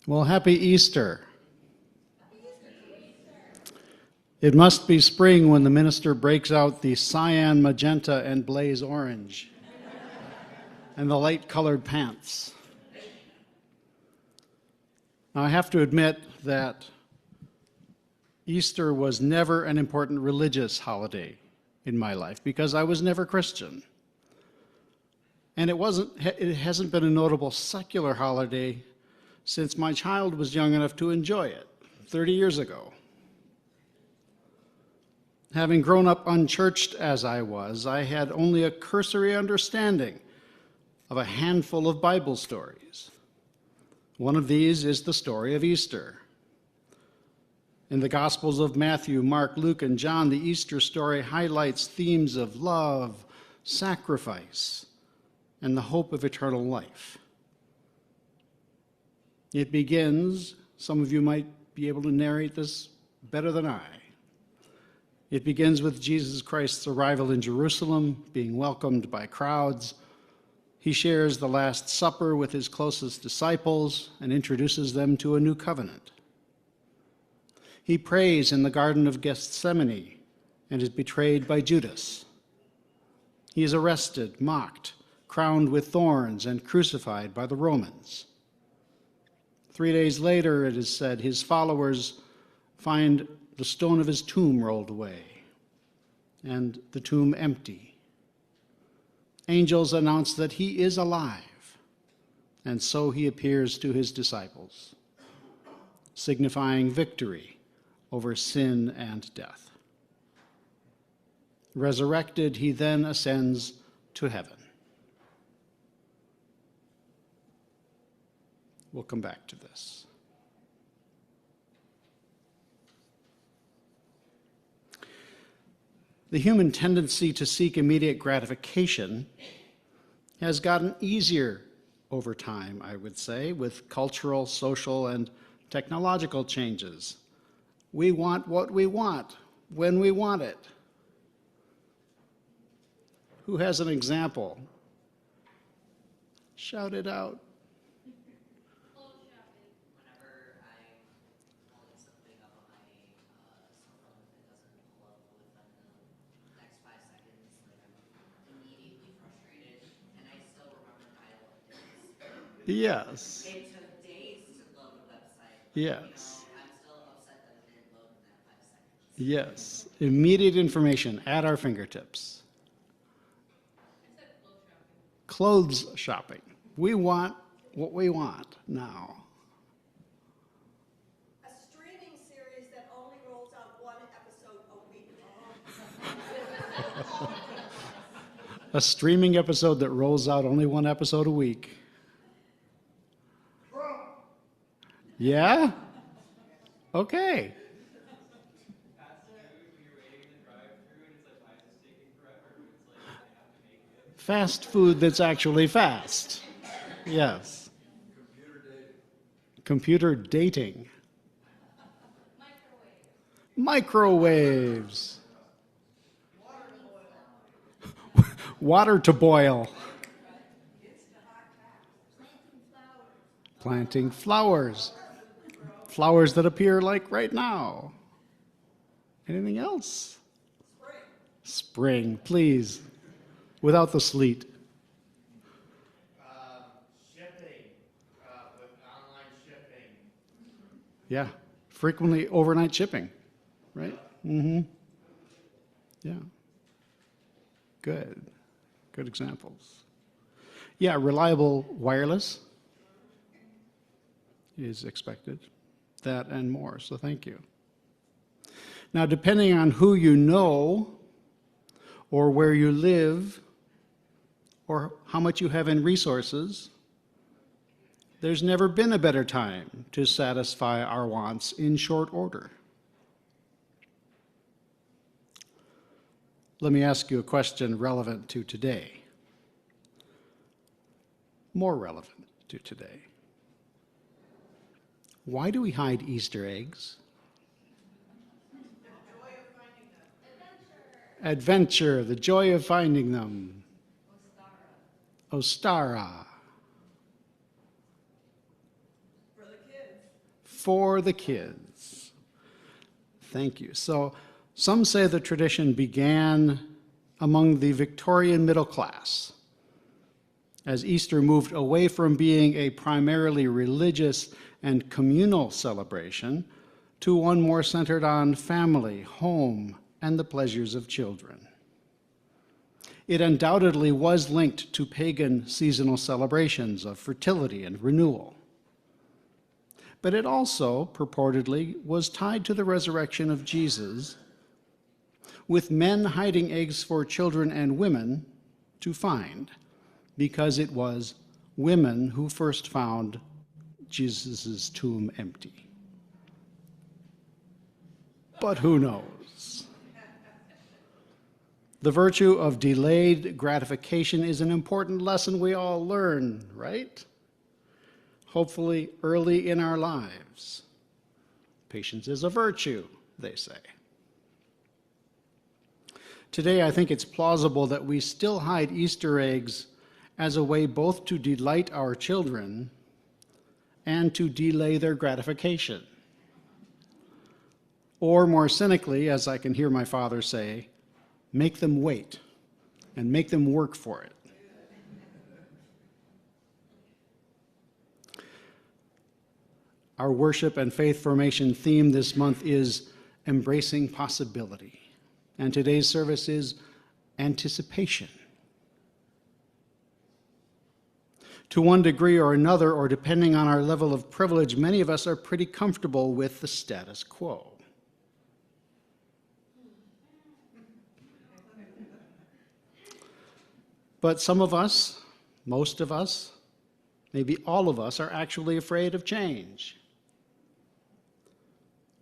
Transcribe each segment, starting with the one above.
Well, happy Easter. It must be spring when the minister breaks out the cyan, magenta, and blaze orange and the light-colored pants. Now, I have to admit that Easter was never an important religious holiday in my life because I was never Christian. And it hasn't been a notable secular holiday since my child was young enough to enjoy it 30 years ago. Having grown up unchurched as I was, I had only a cursory understanding of a handful of Bible stories. One of these is the story of Easter. In the Gospels of Matthew, Mark, Luke, and John, the Easter story highlights themes of love, sacrifice, and the hope of eternal life. It begins, some of you might be able to narrate this better than I. It begins with Jesus Christ's arrival in Jerusalem, being welcomed by crowds. He shares the Last Supper with his closest disciples and introduces them to a new covenant. He prays in the Garden of Gethsemane and is betrayed by Judas. He is arrested, mocked, crowned with thorns, and crucified by the Romans. 3 days later, it is said, his followers find the stone of his tomb rolled away and the tomb empty. Angels announce that he is alive, and so he appears to his disciples, signifying victory over sin and death. Resurrected, he then ascends to heaven. We'll come back to this. The human tendency to seek immediate gratification has gotten easier over time, I would say, with cultural, social, and technological changes. We want what we want, when we want it. Who has an example? Shout it out. Yes. It took days to load the website. Yes. I'm still upset that it didn't load in that 5 seconds. Yes. Immediate information at our fingertips. Clothes shopping. We want what we want now. A streaming series that only rolls out 1 episode a week. A streaming episode that rolls out only 1 episode a week. Yeah? Okay. Fast food that's actually fast. Yes. Computer dating. Microwaves. Water to boil. Planting flowers. Flowers that appear like right now. Anything else? Spring, please. Without the sleet. Shipping, with online shipping. Yeah, frequently overnight shipping, right? Mm-hmm. Yeah. Good. Good examples. Yeah, reliable wireless is expected. That and more, so thank you. Now, depending on who you know, or where you live, or how much you have in resources, there's never been a better time to satisfy our wants in short order. Let me ask you a question relevant to today. More relevant to today. Why do we hide Easter eggs? Adventure, the joy of finding them. Ostara. For the kids. for the kids. Thank you. So some say the tradition began among the Victorian middle class, as Easter moved away from being a primarily religious and communal celebration to one more centered on family, home, and the pleasures of children. It undoubtedly was linked to pagan seasonal celebrations of fertility and renewal. But it also, purportedly, was tied to the resurrection of Jesus, with men hiding eggs for children and women to find, because it was women who first found Jesus' tomb empty. But who knows? The virtue of delayed gratification is an important lesson we all learn, right? Hopefully early in our lives. Patience is a virtue, they say. Today, I think it's plausible that we still hide Easter eggs as a way both to delight our children and to delay their gratification. Or more cynically, as I can hear my father say, make them wait and make them work for it. Our worship and faith formation theme this month is embracing possibility, and today's service is anticipation. To one degree or another, or depending on our level of privilege, many of us are pretty comfortable with the status quo. But some of us, most of us, maybe all of us, are actually afraid of change.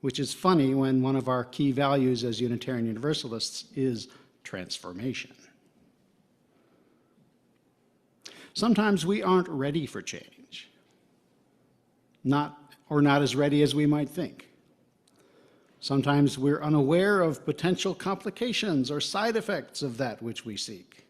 Which is funny when one of our key values as Unitarian Universalists is transformation. Sometimes we aren't ready for change, not as ready as we might think. Sometimes we're unaware of potential complications or side effects of that which we seek.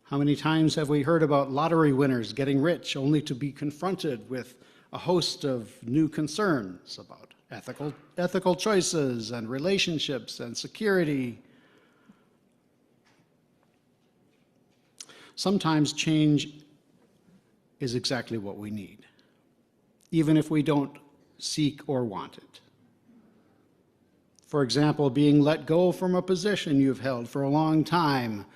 How many times have we heard about lottery winners getting rich only to be confronted with a host of new concerns about ethical choices and relationships and security? Sometimes change is exactly what we need, even if we don't seek or want it. For example, being let go from a position you've held for a long time,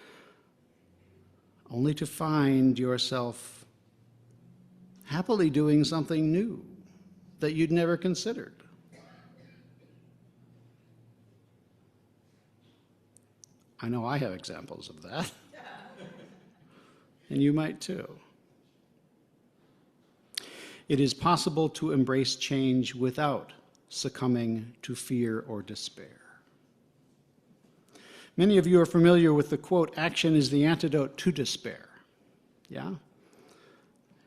only to find yourself happily doing something new that you'd never considered. I know I have examples of that. And you might too. It is possible to embrace change without succumbing to fear or despair. Many of you are familiar with the quote, "Action is the antidote to despair." Yeah?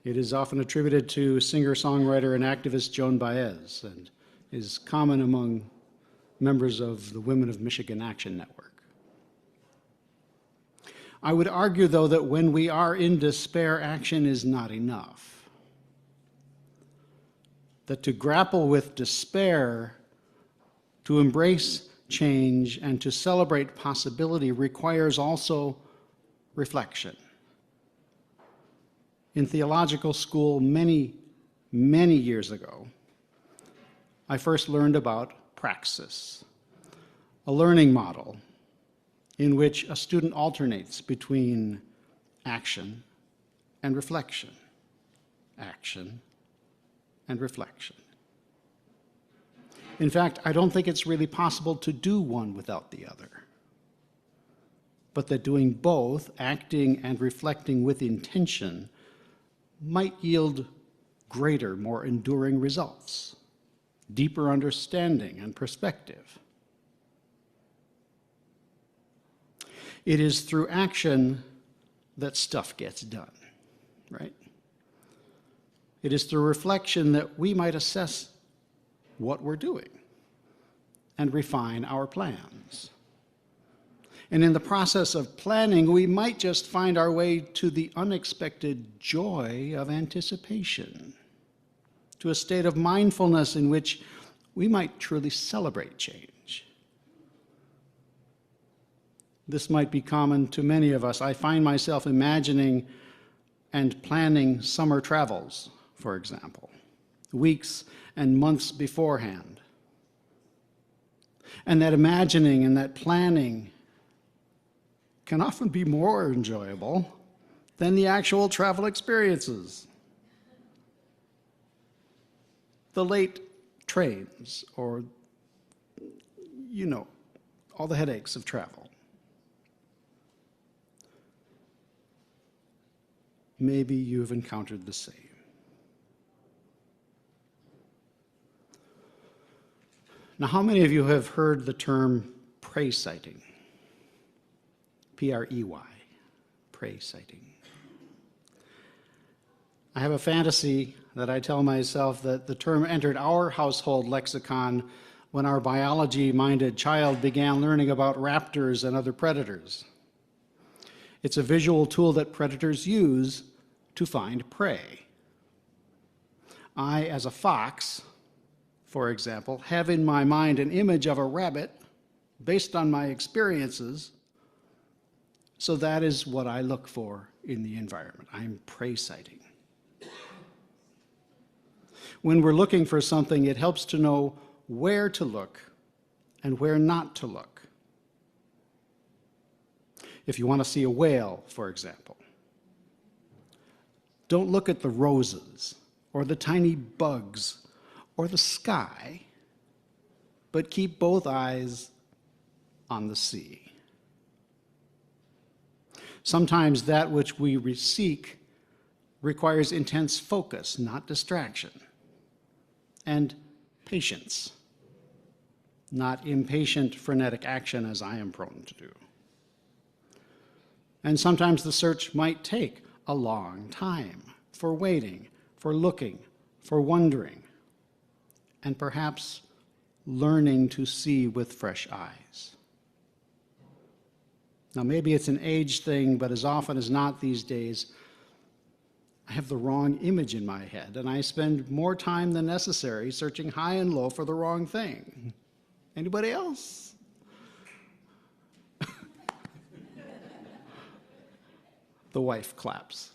It is often attributed to singer-songwriter and activist Joan Baez and is common among members of the Women of Michigan Action Network. I would argue, though, that when we are in despair, action is not enough. That to grapple with despair, to embrace change, and to celebrate possibility requires also reflection. In theological school many, many years ago, I first learned about praxis, a learning model in which a student alternates between action and reflection, action and reflection. In fact, I don't think it's really possible to do one without the other, but that doing both, acting and reflecting with intention, might yield greater, more enduring results, deeper understanding and perspective. It is through action that stuff gets done, right? It is through reflection that we might assess what we're doing and refine our plans. And in the process of planning, we might just find our way to the unexpected joy of anticipation. to a state of mindfulness in which we might truly celebrate change. This might be common to many of us. I find myself imagining and planning summer travels, for example, weeks and months beforehand. And that imagining and that planning can often be more enjoyable than the actual travel experiences. The late trains, or, all the headaches of travel. Maybe you've encountered the same. Now, how many of you have heard the term prey sighting? P-R-E-Y, prey sighting. I have a fantasy that I tell myself that the term entered our household lexicon when our biology-minded child began learning about raptors and other predators. It's a visual tool that predators use to find prey. I, as a fox, for example, have in my mind an image of a rabbit based on my experiences, so that is what I look for in the environment. I'm prey sighting. When we're looking for something, it helps to know where to look and where not to look. If you want to see a whale, for example, don't look at the roses or the tiny bugs or the sky, but keep both eyes on the sea. Sometimes that which we seek requires intense focus, not distraction, and patience, not impatient, frenetic action as I am prone to do. And sometimes the search might take a long time for waiting, for looking, for wondering, and perhaps learning to see with fresh eyes. Now, maybe it's an age thing, but as often as not these days, I have the wrong image in my head, and I spend more time than necessary searching high and low for the wrong thing. Anybody else? The wife claps.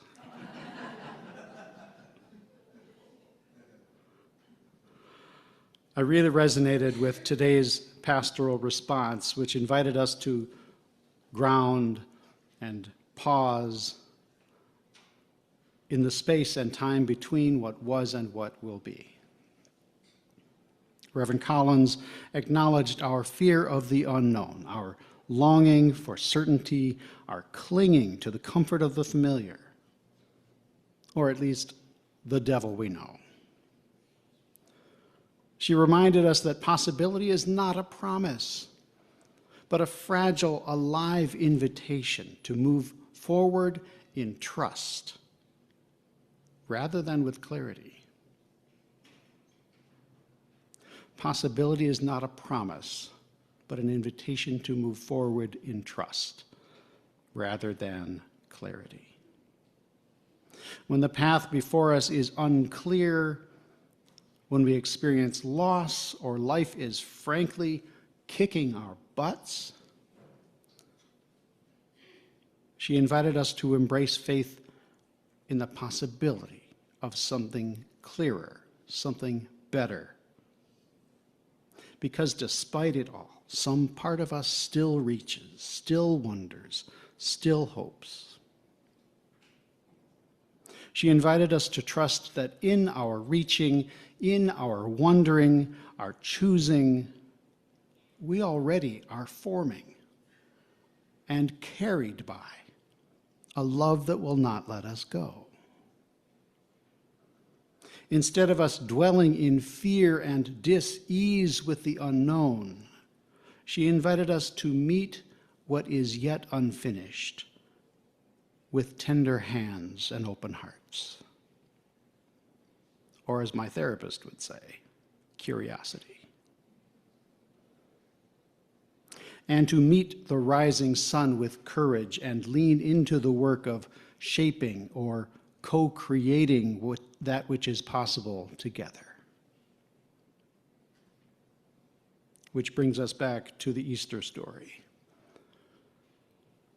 I really resonated with today's pastoral response, which invited us to ground and pause in the space and time between what was and what will be. Reverend Collins acknowledged our fear of the unknown, our longing for certainty, our clinging to the comfort of the familiar, or at least the devil we know. She reminded us that possibility is not a promise, but a fragile, alive invitation to move forward in trust rather than with clarity. Possibility is not a promise, but an invitation to move forward in trust rather than clarity. When the path before us is unclear, when we experience loss or life is frankly kicking our butts, she invited us to embrace faith in the possibility of something clearer, something better. Because despite it all, some part of us still reaches, still wonders, still hopes. She invited us to trust that in our reaching, in our wondering, our choosing, we already are forming and carried by a love that will not let us go. Instead of us dwelling in fear and dis-ease with the unknown, she invited us to meet what is yet unfinished with tender hands and open hearts. Or as my therapist would say, curiosity. And to meet the rising sun with courage and lean into the work of shaping or co-creating that which is possible together. Which brings us back to the Easter story.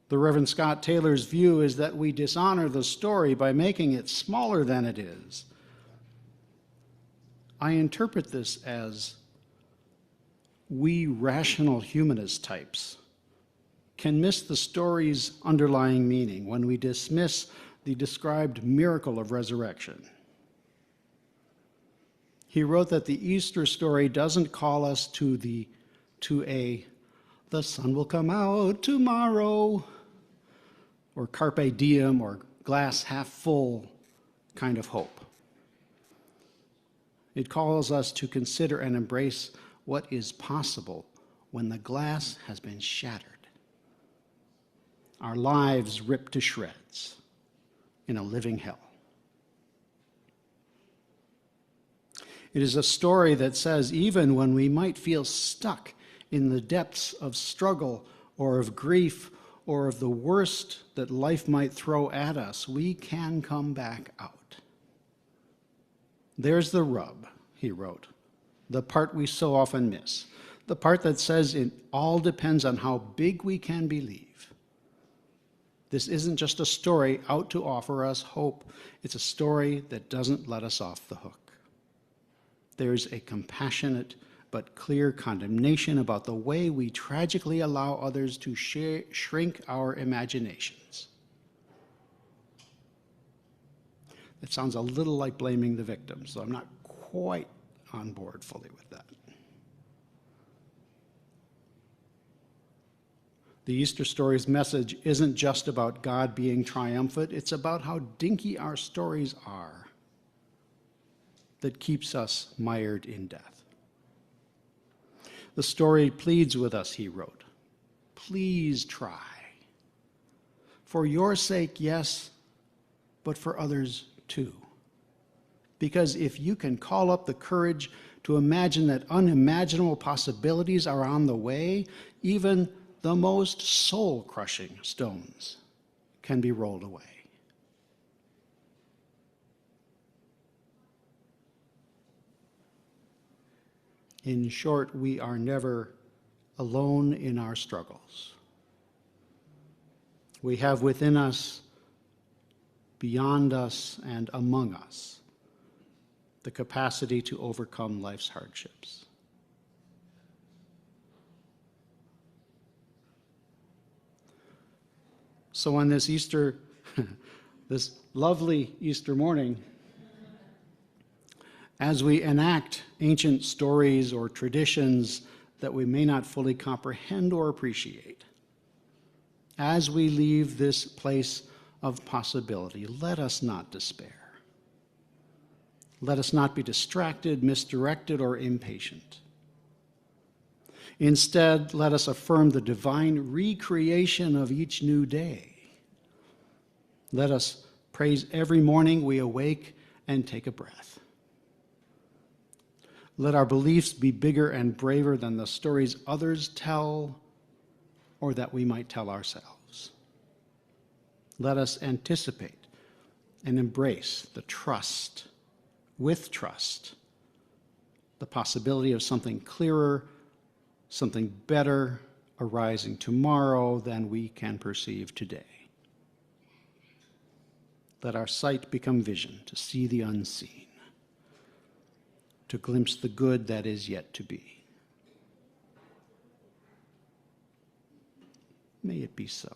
The Reverend Scott Taylor's view is that we dishonor the story by making it smaller than it is. I interpret this as we rational humanist types can miss the story's underlying meaning when we dismiss the described miracle of resurrection. He wrote that the Easter story doesn't call us to the sun will come out tomorrow, or carpe diem, or glass half full kind of hope. It calls us to consider and embrace what is possible when the glass has been shattered, our lives ripped to shreds in a living hell. It is a story that says even when we might feel stuck in the depths of struggle or of grief or of the worst that life might throw at us, we can come back out. There's the rub, he wrote, the part we so often miss, the part that says it all depends on how big we can believe. This isn't just a story out to offer us hope. It's a story that doesn't let us off the hook. There's a compassionate but clear condemnation about the way we tragically allow others to shrink our imaginations. It sounds a little like blaming the victim, so I'm not quite on board fully with that. The Easter story's message isn't just about God being triumphant, it's about how dinky our stories are that keeps us mired in death. The story pleads with us, he wrote. Please try. For your sake, yes, but for others too. Because if you can call up the courage to imagine that unimaginable possibilities are on the way, even the most soul-crushing stones can be rolled away. In short, we are never alone in our struggles. We have within us, beyond us, and among us the capacity to overcome life's hardships. So on this Easter, this lovely Easter morning, as we enact ancient stories or traditions that we may not fully comprehend or appreciate, as we leave this place of possibility, let us not despair. Let us not be distracted, misdirected, or impatient. Instead, let us affirm the divine recreation of each new day. Let us praise every morning we awake and take a breath. Let our beliefs be bigger and braver than the stories others tell or that we might tell ourselves. Let us anticipate and embrace the trust, with trust, the possibility of something clearer, something better arising tomorrow than we can perceive today. Let our sight become vision to see the unseen, to glimpse the good that is yet to be. May it be so.